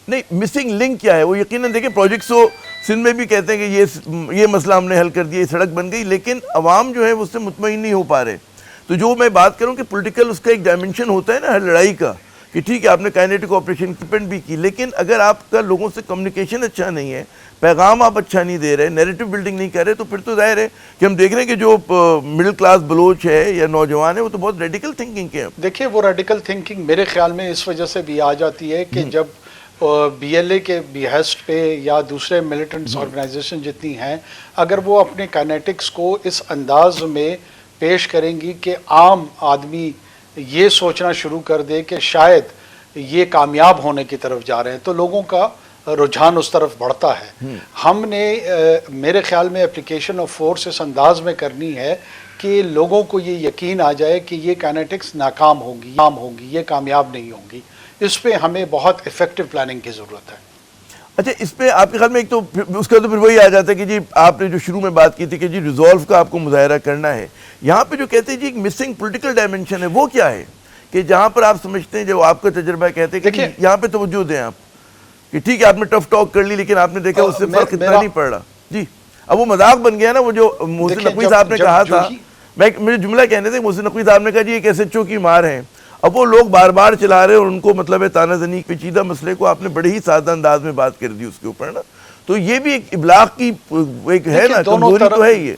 نہیں missing link کیا ہے وہ یقیناً دیکھیں پروجیکٹس تو سندھ میں بھی کہتے ہیں کہ یہ مسئلہ ہم نے حل کر دیا, یہ سڑک بن گئی, لیکن عوام جو ہے وہ اس سے مطمئن نہیں ہو پا رہے. تو جو میں بات کروں کہ پولیٹیکل اس کا ایک ڈائمنشن ہوتا ہے نا ہر لڑائی کا, کہ ٹھیک ہے آپ نے کائنیٹک آپریشن ڈپینڈ بھی کی, لیکن اگر آپ کا لوگوں سے کمیونیکیشن اچھا نہیں ہے, پیغام آپ اچھا نہیں دے رہے, نیریٹو بلڈنگ نہیں کر رہے, تو پھر تو ظاہر ہے کہ ہم دیکھ رہے ہیں کہ جو مڈل کلاس بلوچ ہے یا نوجوان ہے وہ تو بہت ریڈیکل تھنکنگ کے ہیں. دیکھیے وہ ریڈیکل تھنکنگ میرے خیال میں اس وجہ سے بھی آ جاتی ہے کہ جب بی ایل اے کے بیہسٹ پہ یا دوسرے ملیٹنٹس آرگنائزیشن جتنی ہیں, اگر وہ اپنے کائنیٹکس کو اس انداز میں پیش کریں گی کہ عام آدمی یہ سوچنا شروع کر دے کہ شاید یہ کامیاب ہونے کی طرف جا رہے ہیں, تو لوگوں کا رجحان اس طرف بڑھتا ہے. ہم نے میرے خیال میں اپلیکیشن آف فورس اس انداز میں کرنی ہے کہ لوگوں کو یہ یقین آ جائے کہ یہ کائنیٹکس ناکام ہوگی, یہ کامیاب نہیں ہوگی. اس پہ ہمیں بہت افیکٹو پلاننگ کی ضرورت ہے. اچھا اس پہ آپ کے خیال میں ایک تو اس کا تو پھر وہی آ جاتا ہے کہ جی آپ نے جو شروع میں بات کی تھی کہ جی ریزولو کا آپ کو مظاہرہ کرنا ہے, یہاں پہ جو کہتے ہیں جی ایک مسنگ پولیٹیکل ڈائمنشن ہے, وہ کیا ہے کہ جہاں پر آپ سمجھتے ہیں جو آپ کا تجربہ کہتے ہیں کہ یہاں پہ توجہ دیں آپ کہ ٹھیک ہے آپ نے ٹف ٹاک کر لی لیکن آپ نے دیکھا اس سے فرق اتنا نہیں پڑ رہا. جی اب وہ مذاق بن گیا نا, وہ جو محسن نقوی صاحب نے کہا تھا, مجھے جملہ کہنے تھے محسن نقوی صاحب نے کہا جی ایک ایس ایچ او کی مار ہیں, اب وہ لوگ بار بار چلا رہے اور ان کو مطلب ہے تانا زنی پیچیدہ مسئلے کو آپ نے بڑے ہی سادہ انداز میں بات کر دی اس کے اوپر نا, تو یہ بھی ایک ابلاغ کی ایک ہے نا, کمزوری تو ہے یہ.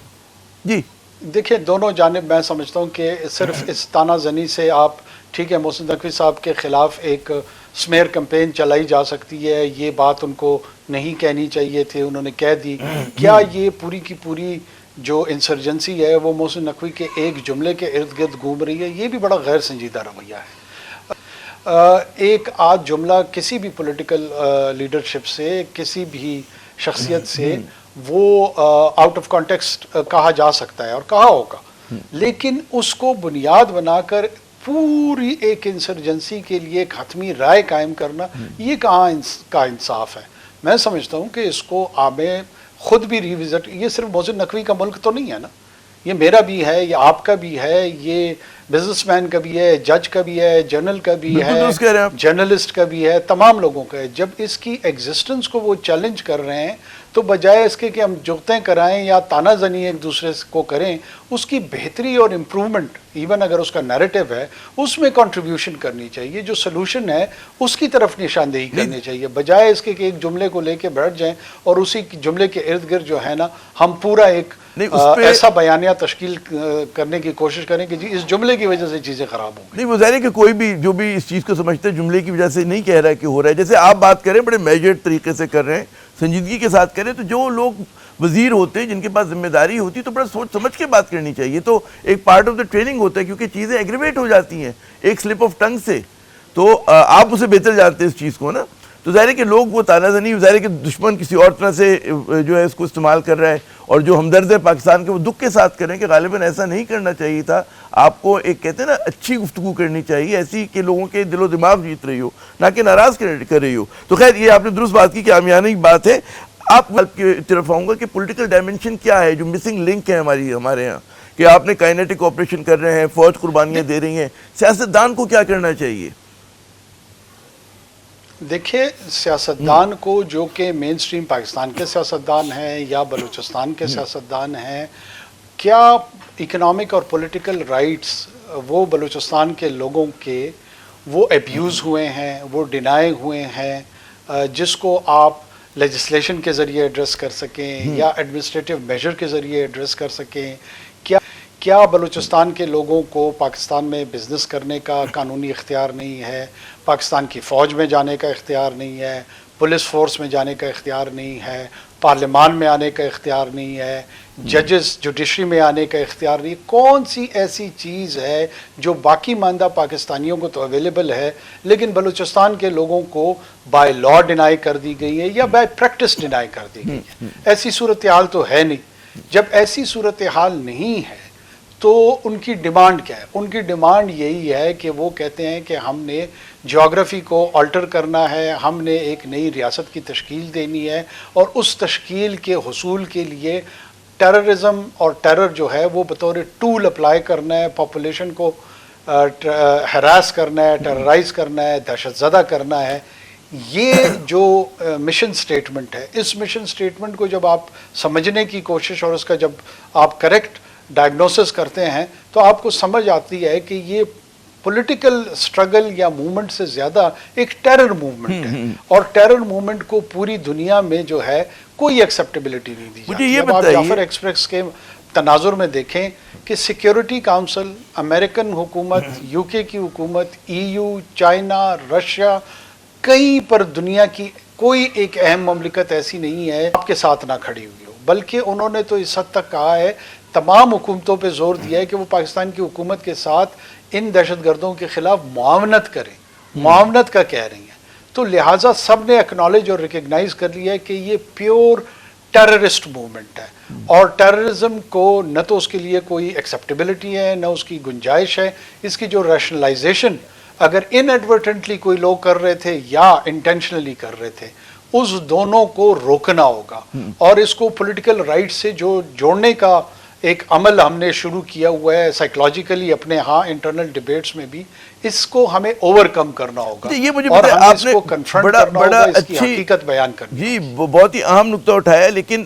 جی دیکھیں دونوں جانب میں سمجھتا ہوں کہ صرف اس تانا زنی سے آپ ٹھیک ہے محسن نقوی صاحب کے خلاف ایک سمیئر کمپین چلائی جا سکتی ہے, یہ بات ان کو نہیں کہنی چاہیے تھی, انہوں نے کہہ دی. کیا یہ پوری کی پوری جو انسرجنسی ہے وہ محسن نقوی کے ایک جملے کے ارد گرد گھوم رہی ہے؟ یہ بھی بڑا غیر سنجیدہ رویہ ہے. ایک آدھ جملہ کسی بھی پولیٹیکل لیڈرشپ سے, کسی بھی شخصیت سے وہ آؤٹ آف کانٹیکسٹ کہا جا سکتا ہے اور کہا ہوگا, لیکن اس کو بنیاد بنا کر پوری ایک انسرجنسی کے لیے ایک حتمی رائے قائم کرنا, یہ کہاں کا انصاف ہے؟ میں سمجھتا ہوں کہ اس کو ہمیں خود بھی ریوزٹ, یہ صرف محسن نقوی کا ملک تو نہیں ہے نا, یہ میرا بھی ہے, یہ آپ کا بھی ہے, یہ بزنس مین کا بھی ہے, جج کا بھی ہے, جرنل کا بھی ہے, جرنلسٹ کا بھی ہے, تمام لوگوں کا ہے. جب اس کی ایگزسٹنس کو وہ چیلنج کر رہے ہیں تو بجائے اس کے کہ ہم جگتیں کرائیں یا تانا زنی ایک دوسرے کو کریں, اس کی بہتری اور امپرومنٹ ایون اگر اس کا نیریٹو ہے اس میں کنٹریبیوشن کرنی چاہیے, جو سلوشن ہے اس کی طرف نشاندہی کرنی چاہیے, بجائے اس کے کہ ایک جملے کو لے کے بیٹھ جائیں اور اسی جملے کے ارد گرد جو ہے نا ہم پورا ایک ایسا بیانیہ تشکیل کرنے کی کوشش کریں کہ جی اس جملے کی وجہ سے چیزیں خراب ہوں گی. نہیں وہ ظاہر ہے کہ کوئی بھی جو بھی اس چیز کو سمجھتے ہیں جملے کی وجہ سے نہیں کہہ رہا ہے کہ ہو رہا ہے, جیسے آپ بات کریں بڑے میجرڈ طریقے سے کر رہے ہیں, سنجیدگی کے ساتھ کریں, تو جو لوگ وزیر ہوتے ہیں جن کے پاس ذمہ داری ہوتی ہے تو بڑا سوچ سمجھ کے بات کرنی چاہیے. تو ایک پارٹ آف دا ٹریننگ ہوتا ہے کیونکہ چیزیں ایگریویٹ ہو جاتی ہیں ایک سلپ آف ٹنگ سے, تو آپ اسے بہتر جانتے ہیں اس چیز کو نا, تو ظاہر ہے کہ لوگ وہ تانا زنی, ظاہر ہے کہ دشمن کسی اور طرح سے جو ہے اس کو استعمال کر رہا ہے, اور جو ہمدرد ہے پاکستان کے وہ دکھ کے ساتھ کریں کہ غالباً ایسا نہیں کرنا چاہیے تھا. آپ کو ایک کہتے ہیں نا اچھی گفتگو کرنی چاہیے, ایسی کہ لوگوں کے دل و دماغ جیت رہی ہو, نہ کہ ناراض کر رہی ہو. تو خیر یہ آپ نے درست بات کی کہ عامیانہ کی بات ہے. آپ کی طرف آؤں گا کہ پولیٹیکل ڈائمنشن کیا ہے جو مسنگ لنک ہے ہمارے یہاں, کہ آپ نے کائنیٹک آپریشن کر رہے ہیں, فوج قربانیاں دے رہی ہیں, سیاستدان کو کیا کرنا چاہیے؟ دیکھیے سیاستدان کو جو کہ مین سٹریم پاکستان کے سیاستدان ہیں یا بلوچستان کے سیاستدان ہیں, کیا اکنامک اور پولیٹیکل رائٹس وہ بلوچستان کے لوگوں کے وہ ایبیوز ہوئے ہیں, وہ ڈینائی ہوئے ہیں, جس کو آپ لیجسلیشن کے ذریعے ایڈریس کر سکیں یا ایڈمنسٹریٹو میجر کے ذریعے ایڈریس کر سکیں؟ کیا بلوچستان کے لوگوں کو پاکستان میں بزنس کرنے کا قانونی اختیار نہیں ہے, پاکستان کی فوج میں جانے کا اختیار نہیں ہے, پولیس فورس میں جانے کا اختیار نہیں ہے, پارلیمان میں آنے کا اختیار نہیں ہے, ججز جوڈیشری میں آنے کا اختیار نہیں؟ کون سی ایسی چیز ہے جو باقی ماندہ پاکستانیوں کو تو اویلیبل ہے لیکن بلوچستان کے لوگوں کو بائی لا ڈینائی کر دی گئی ہے یا بائی پریکٹس ڈینائی کر دی گئی ہے؟ ایسی صورتحال تو ہے نہیں. جب ایسی صورتحال نہیں ہے تو ان کی ڈیمانڈ کیا ہے؟ ان کی ڈیمانڈ یہی ہے کہ وہ کہتے ہیں کہ ہم نے جیوگرافی کو آلٹر کرنا ہے, ہم نے ایک نئی ریاست کی تشکیل دینی ہے, اور اس تشکیل کے حصول کے لیے ٹیررزم اور ٹیرر جو ہے وہ بطور ٹول اپلائی کرنا ہے, پاپولیشن کو ہراس کرنا ہے, ٹیررائز کرنا ہے, دہشت زدہ کرنا ہے. یہ جو مشن سٹیٹمنٹ ہے، اس مشن سٹیٹمنٹ کو جب آپ سمجھنے کی کوشش اور اس کا جب آپ کریکٹ ڈائگنوسس کرتے ہیں تو آپ کو سمجھ آتی ہے کہ یہ پولیٹیکل سٹرگل یا موومنٹ سے زیادہ ایک ٹیرر موومنٹ ہے، اور ٹیرر موومنٹ کو پوری دنیا میں جو ہے کوئی ایکسیپٹیبلٹی نہیں دی مجھے جاتی۔ یہ اب آپ بتائیے، جعفر ایکسپریس کے تناظر میں دیکھیں کہ سیکیورٹی کاؤنسل، امریکن حکومت، یو کے کی حکومت، ای یو، چائنا، رشیا، کہیں پر دنیا کی کوئی ایک اہم مملکت ایسی نہیں ہے آپ کے ساتھ نہ کھڑی ہوئی ہو، بلکہ انہوں نے تو اس حد تک کہا ہے، تمام حکومتوں پہ زور دیا ہے کہ وہ پاکستان کی حکومت کے ساتھ ان دہشت گردوں کے خلاف معاونت کریں، معاونت کا کہہ رہی ہیں۔ تو لہٰذا سب نے اکنالج اور ریکگنائز کر لیا ہے کہ یہ پیور ٹیررسٹ موومنٹ ہے، اور ٹیررزم کو نہ تو اس کے لیے کوئی ایکسیپٹیبلٹی ہے، نہ اس کی گنجائش ہے۔ اس کی جو ریشنلائزیشن اگر ان ایڈورٹنٹلی کوئی لوگ کر رہے تھے یا انٹینشنلی کر رہے تھے، اس دونوں کو روکنا ہوگا، اور اس کو پولیٹیکل رائٹ سے جو جوڑنے کا ایک عمل ہم نے شروع کیا ہوا ہے سائیکلوجیکلی اپنے ہاں انٹرنل ڈیبیٹس میں بھی، اس کو ہمیں اوور کم کرنا ہوگا، یہ مجھے اور پتہ ہے ہمیں آپ اس نے کو کنفرنٹ بڑا کرنا ہوگا، اس کی اچھی حقیقت بیان کرنی جی بہت ہی اہم نقطہ اٹھایا ہے، لیکن